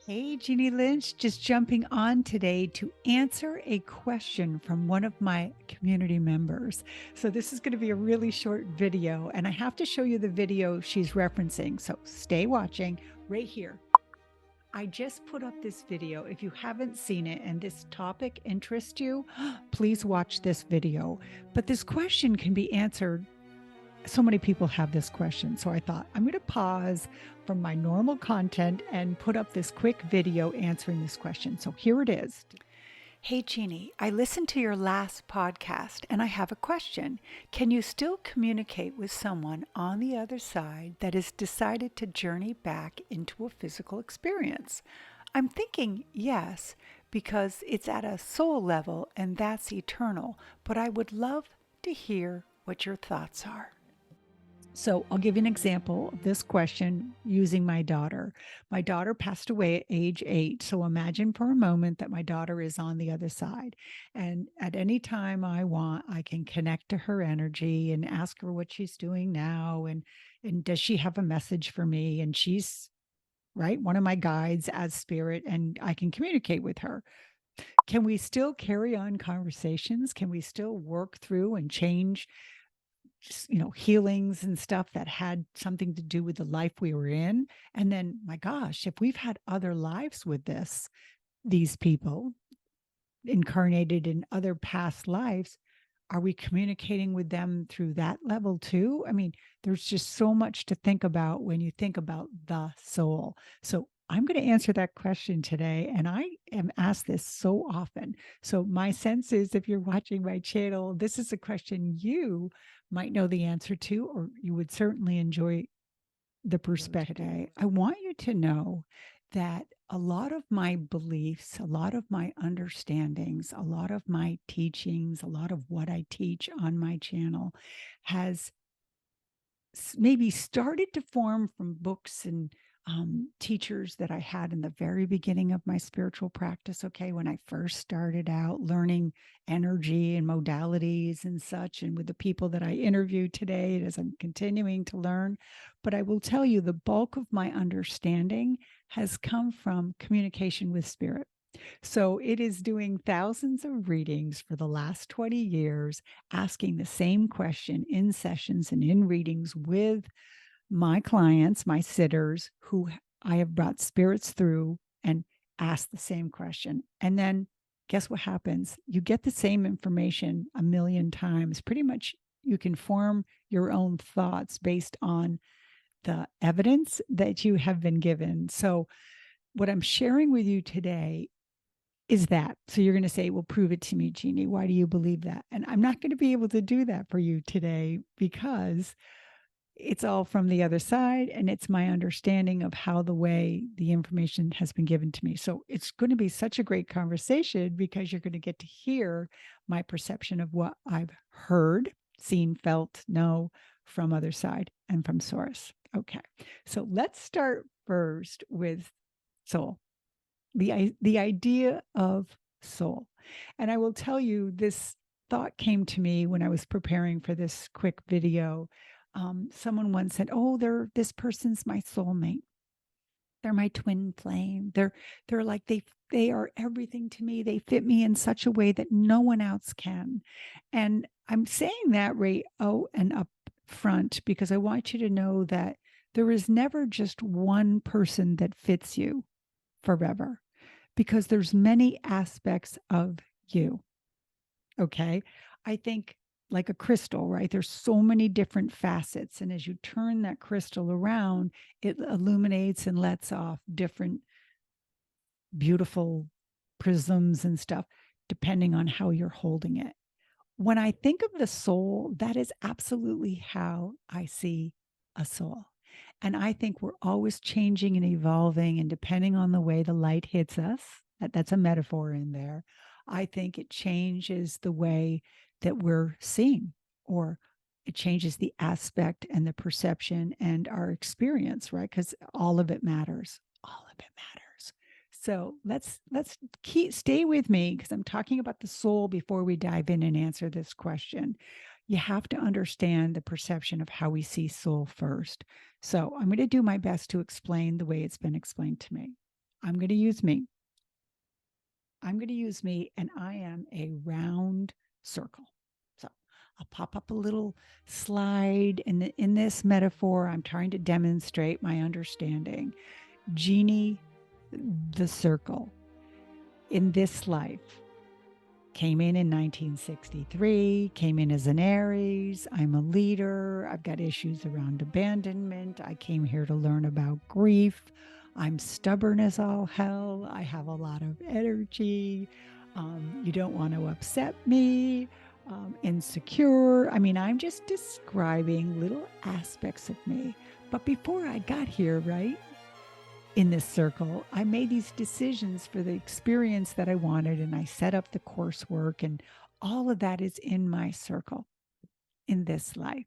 Hey, Jeannie Lynch, just jumping on today to answer a question from one of my community members. So, this is going to be a really short video, and I have to show you the video she's referencing. So, stay watching right here. I just put up this video. If you haven't seen it and this topic interests you, please watch this video. But this question can be answered. So many people have this question. So I thought I'm going to pause from my normal content and put up this quick video answering this question. So here it is. Hey, Jeannie, I listened to your last podcast and I have a question. Can you still communicate with someone on the other side that has decided to journey back into a physical experience? I'm thinking yes, because it's at a soul level and that's eternal, but I would love to hear what your thoughts are. So I'll give you an example of this question using my daughter. My daughter passed away at age 8. So imagine for a moment that my daughter is on the other side. And at any time I want, I can connect to her energy and ask her what she's doing now. And does she have a message for me? And she's right, one of my guides as spirit, and I can communicate with her. Can we still carry on conversations? Can we still work through and change healings and stuff that had something to do with the life we were in? And then, my gosh, if we've had other lives with these people incarnated in other past lives, are we communicating with them through that level too? I mean, there's just so much to think about when you think about the soul. So I'm going to answer that question today. And I am asked this so often. So my sense is, if you're watching my channel, this is a question you might know the answer to, or you would certainly enjoy the perspective today. I want you to know that a lot of my beliefs, a lot of my understandings, a lot of my teachings, a lot of what I teach on my channel has maybe started to form from books and teachers that I had in the very beginning of my spiritual practice. Okay, when I first started out learning energy and modalities and such, and with the people that I interview today as I'm continuing to learn. But I will tell you, the bulk of my understanding has come from communication with spirit. So it is doing thousands of readings for the last 20 years, asking the same question in sessions and in readings with my clients, my sitters, who I have brought spirits through and asked the same question. And then guess what happens? You get the same information a million times. Pretty much you can form your own thoughts based on the evidence that you have been given. So what I'm sharing with you today is that. So you're going to say, well, prove it to me, Jeannie. Why do you believe that? And I'm not going to be able to do that for you today because it's all from the other side and it's my understanding of how the way the information has been given to me. So it's going to be such a great conversation because you're going to get to hear my perception of what I've heard, seen, felt, know from other side and from source. Okay. So let's start first with soul, the idea of soul. And I will tell you, this thought came to me when I was preparing for this quick video. Someone once said, "Oh, this person's my soulmate. They're my twin flame. They're like they are everything to me. They fit me in such a way that no one else can." And I'm saying that right out and up front because I want you to know that there is never just one person that fits you forever, because there's many aspects of you. Okay. I think like a crystal, right? There's so many different facets. And as you turn that crystal around, it illuminates and lets off different beautiful prisms and stuff, depending on how you're holding it. When I think of the soul, that is absolutely how I see a soul. And I think we're always changing and evolving. And depending on the way the light hits us, that's a metaphor in there, I think it changes the way that we're seeing, or it changes the aspect and the perception and our experience, right? Because all of it matters. All of it matters. So let's stay with me because I'm talking about the soul before we dive in and answer this question. You have to understand the perception of how we see soul first. So I'm going to do my best to explain the way it's been explained to me. I'm going to use me. I'm going to use me, and I am a round circle. So I'll pop up a little slide. And in this metaphor, I'm trying to demonstrate my understanding. Jeannie, the circle, in this life, came in 1963, came in as an Aries. I'm a leader. I've got issues around abandonment. I came here to learn about grief. I'm stubborn as all hell. I have a lot of energy. You don't want to upset me. Insecure. I mean, I'm just describing little aspects of me. But before I got here, right, in this circle, I made these decisions for the experience that I wanted, and I set up the coursework, and all of that is in my circle in this life.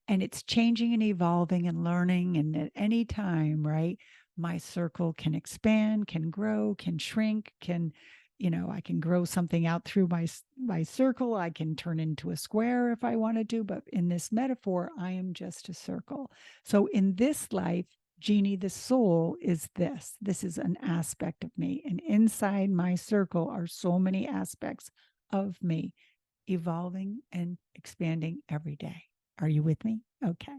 And it's changing and evolving and learning. And at any time, right, my circle can expand, can grow, can shrink, can, I can grow something out through my circle. I can turn into a square if I want to do. But in this metaphor, I am just a circle. So in this life, Jeannie, the soul is this. This is an aspect of me. And inside my circle are so many aspects of me evolving and expanding every day. Are you with me? Okay.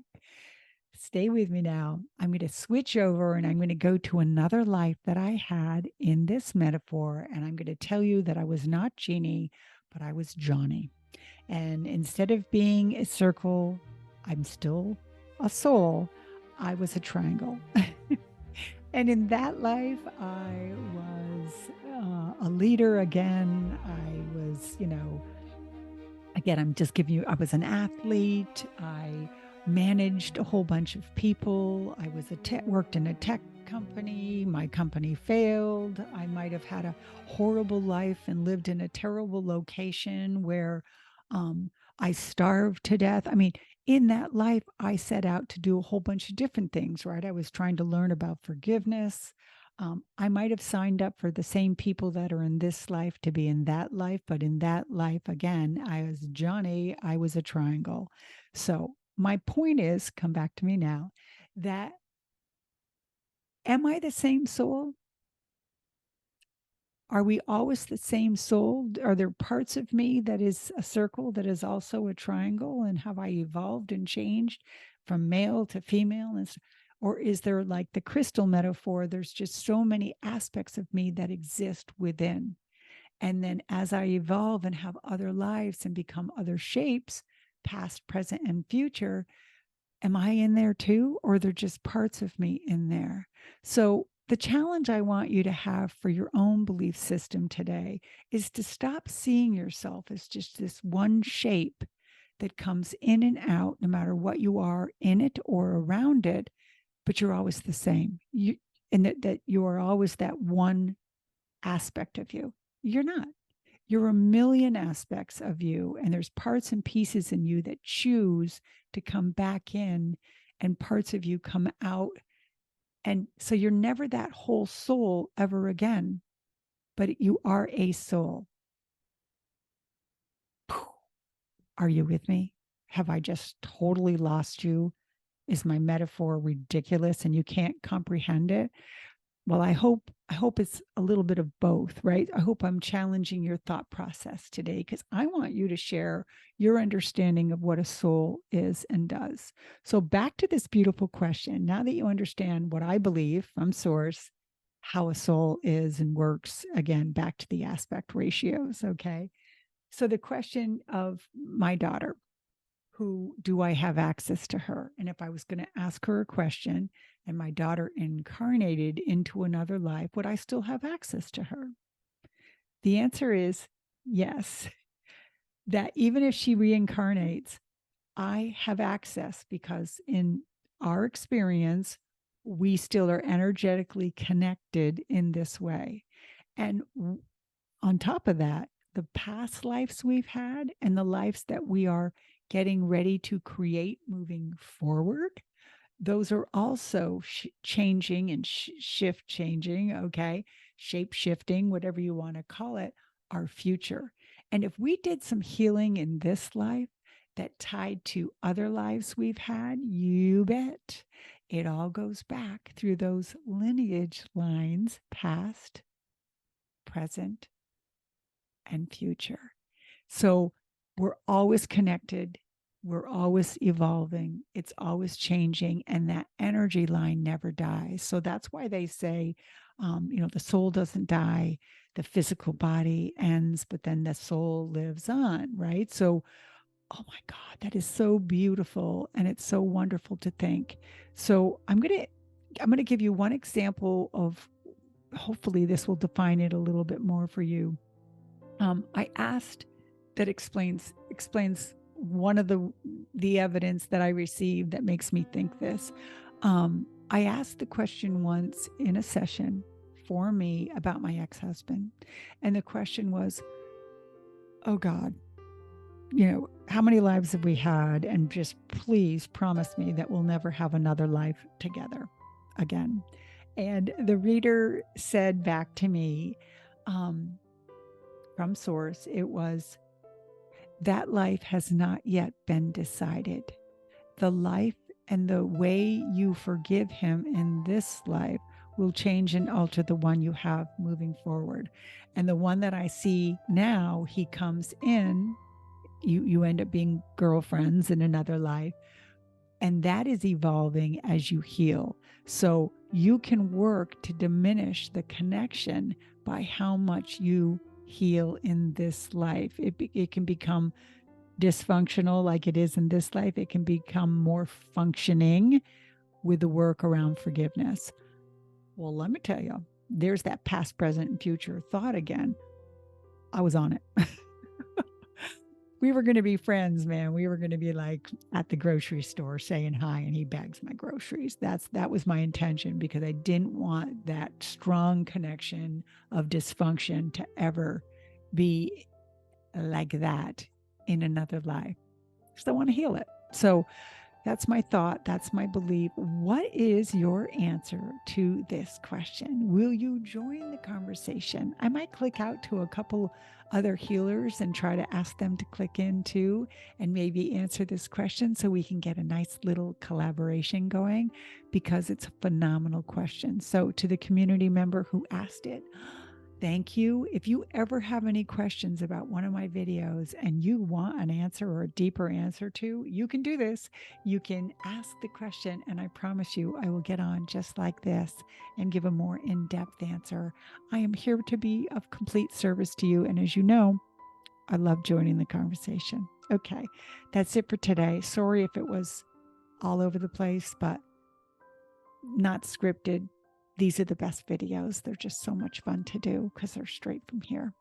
Stay with me now. I'm going to switch over and I'm going to go to another life that I had in this metaphor. And I'm going to tell you that I was not Jeannie, but I was Johnny. And instead of being a circle, I'm still a soul. I was a triangle. And in that life, I was a leader again. I was, again, I'm just giving you, I was an athlete. I managed a whole bunch of people. I was worked in a tech company. My company failed. I might have had a horrible life and lived in a terrible location where I starved to death. I mean, in that life, I set out to do a whole bunch of different things, right? I was trying to learn about forgiveness. I might have signed up for the same people that are in this life to be in that life, but in that life, again, I was Johnny, I was a triangle. So my point is, come back to me now, that am I the same soul? Are we always the same soul? Are there parts of me that is a circle that is also a triangle? And have I evolved and changed from male to female? Or is there, like the crystal metaphor, there's just so many aspects of me that exist within? And then as I evolve and have other lives and become other shapes, past, present, and future, am I in there too? Or are there just parts of me in there? So the challenge I want you to have for your own belief system today is to stop seeing yourself as just this one shape that comes in and out, no matter what you are in it or around it, but you're always the same. And that you are always that one aspect of you. You're not. You're a million aspects of you, and there's parts and pieces in you that choose to come back in, and parts of you come out. And so you're never that whole soul ever again, but you are a soul. Are you with me? Have I just totally lost you? Is my metaphor ridiculous and you can't comprehend it? Well, I hope it's a little bit of both, right? I hope I'm challenging your thought process today because I want you to share your understanding of what a soul is and does. So back to this beautiful question. Now that you understand what I believe from source, how a soul is and works, again, back to the aspect ratios, okay? So the question of my daughter, who do I have access to her? And if I was going to ask her a question and my daughter incarnated into another life, would I still have access to her? The answer is yes, that even if she reincarnates, I have access because in our experience, we still are energetically connected in this way. And on top of that, the past lives we've had and the lives that we are getting ready to create moving forward, those are also changing and shift changing, okay? Shape shifting, whatever you want to call it, our future. And if we did some healing in this life that tied to other lives we've had, you bet it all goes back through those lineage lines, past, present, and future. So we're always connected. We're always evolving. It's always changing. And that energy line never dies. So that's why they say, the soul doesn't die, the physical body ends, but then the soul lives on, right? So, oh my God, that is so beautiful. And it's so wonderful to think. So I'm going to give you one example of, hopefully this will define it a little bit more for you. I asked that explains one of the evidence that I received that makes me think this. I asked the question once in a session for me about my ex-husband, and the question was, "Oh God, how many lives have we had? And just please promise me that we'll never have another life together again." And the reader said back to me, um, from source, it was, that life has not yet been decided. The life and the way you forgive him in this life will change and alter the one you have moving forward. And the one that I see now, he comes in, you end up being girlfriends in another life. And that is evolving as you heal. So you can work to diminish the connection by how much you heal in this life. It can become dysfunctional like it is in this life. It can become more functioning with the work around forgiveness. Well, let me tell you, there's that past, present, and future thought again. I was on it. We were going to be friends, man. We were going to be like at the grocery store saying hi, and he bags my groceries. That was my intention, because I didn't want that strong connection of dysfunction to ever be like that in another life. Because I want to heal it. So that's my thought. That's my belief. What is your answer to this question? Will you join the conversation? I might click out to a couple other healers and try to ask them to click in too, and maybe answer this question so we can get a nice little collaboration going, because it's a phenomenal question. So to the community member who asked it, thank you. If you ever have any questions about one of my videos and you want an answer or a deeper answer to, you can do this. You can ask the question, and I promise you, I will get on just like this and give a more in-depth answer. I am here to be of complete service to you. And as you know, I love joining the conversation. Okay, that's it for today. Sorry if it was all over the place, but not scripted. These are the best videos. They're just so much fun to do because they're straight from here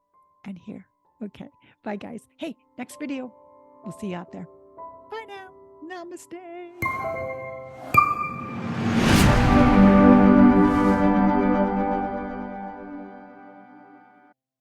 and here. Okay. Bye, guys. Hey, next video. We'll see you out there. Bye now. Namaste.